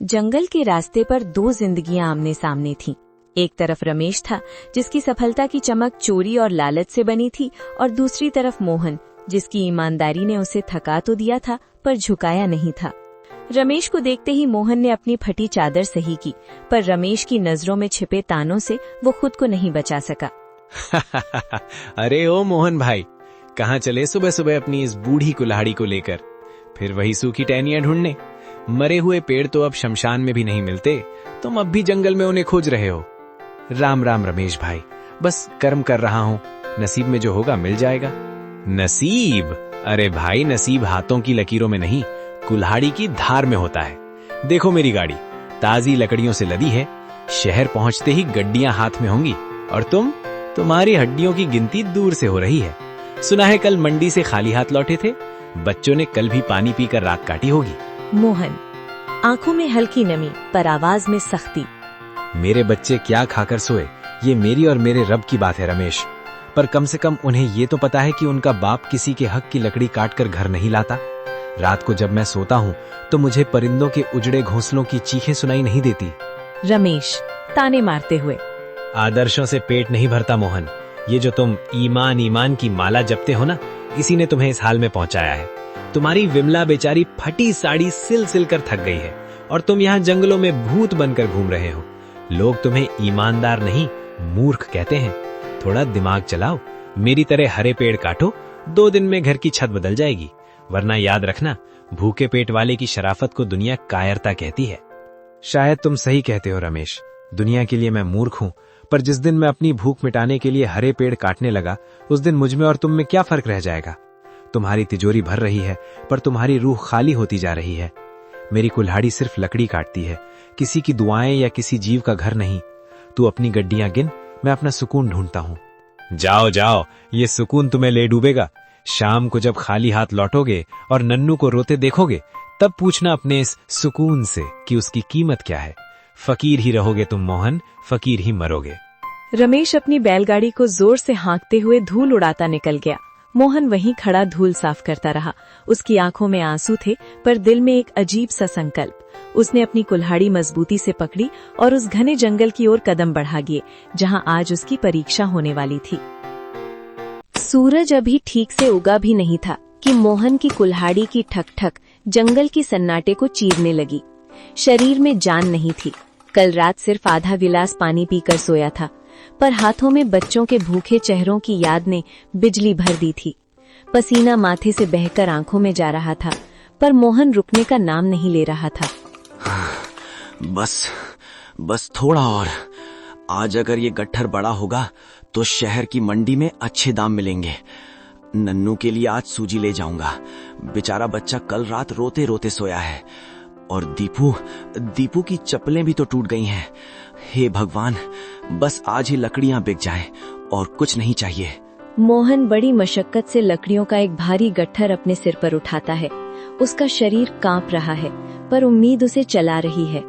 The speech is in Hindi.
जंगल के रास्ते पर दो जिंदगियां आमने सामने थीं। एक तरफ रमेश था, जिसकी सफलता की चमक चोरी और लालच से बनी थी, और दूसरी तरफ मोहन, जिसकी ईमानदारी ने उसे थका तो दिया था पर झुकाया नहीं था। रमेश को देखते ही मोहन ने अपनी फटी चादर सही की, पर रमेश की नजरों में छिपे तानों से वो खुद को नहीं बचा सका। अरे ओ मोहन भाई, कहाँ चले सुबह सुबह अपनी इस बूढ़ी कुल्हाड़ी को लेकर? फिर वही सूखी टहनियां ढूंढने? मरे हुए पेड़ तो अब शमशान में भी नहीं मिलते, तुम अब भी जंगल में उन्हें खोज रहे हो। राम राम रमेश भाई, बस कर्म कर रहा हूँ, नसीब में जो होगा मिल जाएगा। नसीब? अरे भाई, नसीब हाथों की लकीरों में नहीं, कुल्हाड़ी की धार में होता है। देखो मेरी गाड़ी ताजी लकड़ियों से लदी है, शहर पहुंचते ही गड्डियां हाथ में होंगी, और तुम्हारी हड्डियों की गिनती दूर से हो रही है। सुना है कल मंडी से खाली हाथ लौटे थे, बच्चों ने कल भी पानी पीकर रात काटी होगी। मोहन, आंखों में हल्की नमी पर आवाज में सख्ती। मेरे बच्चे क्या खाकर सोए, ये मेरी और मेरे रब की बात है रमेश, पर कम से कम उन्हें ये तो पता है कि उनका बाप किसी के हक की लकड़ी काटकर घर नहीं लाता। रात को जब मैं सोता हूँ तो मुझे परिंदों के उजड़े घोंसलों की चीखें सुनाई नहीं देती। रमेश ताने मारते हुए। आदर्शों से पेट नहीं भरता मोहन, ये जो तुम ईमान ईमान की माला जपते हो ना, इसी ने तुम्हें इस हाल में पहुंचाया है। तुम्हारी विमला बेचारी फटी साड़ी सिल सिल कर थक गई है, और तुम यहाँ जंगलों में भूत बनकर घूम रहे हो। लोग तुम्हें ईमानदार नहीं, मूर्ख कहते हैं। थोड़ा दिमाग चलाओ, मेरी तरह हरे पेड़ काटो, 2 दिन में घर की छत बदल जाएगी। वरना याद रखना, भूखे पेट वाले की शराफत को दुनिया कायरता कहती है। शायद तुम सही कहते हो रमेश, दुनिया के लिए मैं मूर्ख हूँ, पर जिस दिन मैं अपनी भूख मिटाने के लिए हरे पेड़ काटने लगा, उस दिन मुझ में और तुम में क्या फर्क रह जाएगा? तुम्हारी तिजोरी भर रही है, पर तुम्हारी रूह खाली होती जा रही है। मेरी कुल्हाड़ी सिर्फ लकड़ी काटती है, किसी की दुआएं या किसी जीव का घर नहीं। तू अपनी गड्डियां गिन, मैं अपना सुकून ढूंढता हूँ। जाओ जाओ, ये सुकून तुम्हें ले डूबेगा। शाम को जब खाली हाथ लौटोगे और नन्नू को रोते देखोगे, तब पूछना अपने इस सुकून से कि उसकी कीमत क्या है। फकीर ही रहोगे तुम मोहन, फकीर ही मरोगे। रमेश अपनी बैलगाड़ी को जोर से हाँकते हुए धूल उड़ाता निकल गया। मोहन वहीं खड़ा धूल साफ करता रहा। उसकी आंखों में आंसू थे, पर दिल में एक अजीब सा संकल्प। उसने अपनी कुल्हाड़ी मजबूती से पकड़ी और उस घने जंगल की ओर कदम बढ़ा गए, जहां आज उसकी परीक्षा होने वाली थी। सूरज अभी ठीक से उगा भी नहीं था कि मोहन की कुल्हाड़ी की ठक ठक जंगल की सन्नाटे को चीरने लगी। शरीर में जान नहीं थी। कल रात सिर्फ आधा गिलास पानी पीकर सोया था, पर हाथों में बच्चों के भूखे चेहरों की याद ने बिजली भर दी थी। पसीना माथे से बहकर आंखों में जा रहा था, पर मोहन रुकने का नाम नहीं ले रहा था। बस थोड़ा और। आज अगर ये गट्ठर बड़ा होगा तो शहर की मंडी में अच्छे दाम मिलेंगे। नन्नू के लिए आज सूजी ले जाऊंगा। बेचारा बच्चा कल रात रोते रोते सोया है, और दीपू की चप्पलें भी तो टूट गई हैं। हे भगवान, बस आज ही लकड़ियां बिक जाएं और कुछ नहीं चाहिए। मोहन बड़ी मशक्कत से लकड़ियों का एक भारी गट्ठर अपने सिर पर उठाता है। उसका शरीर कांप रहा है, पर उम्मीद उसे चला रही है।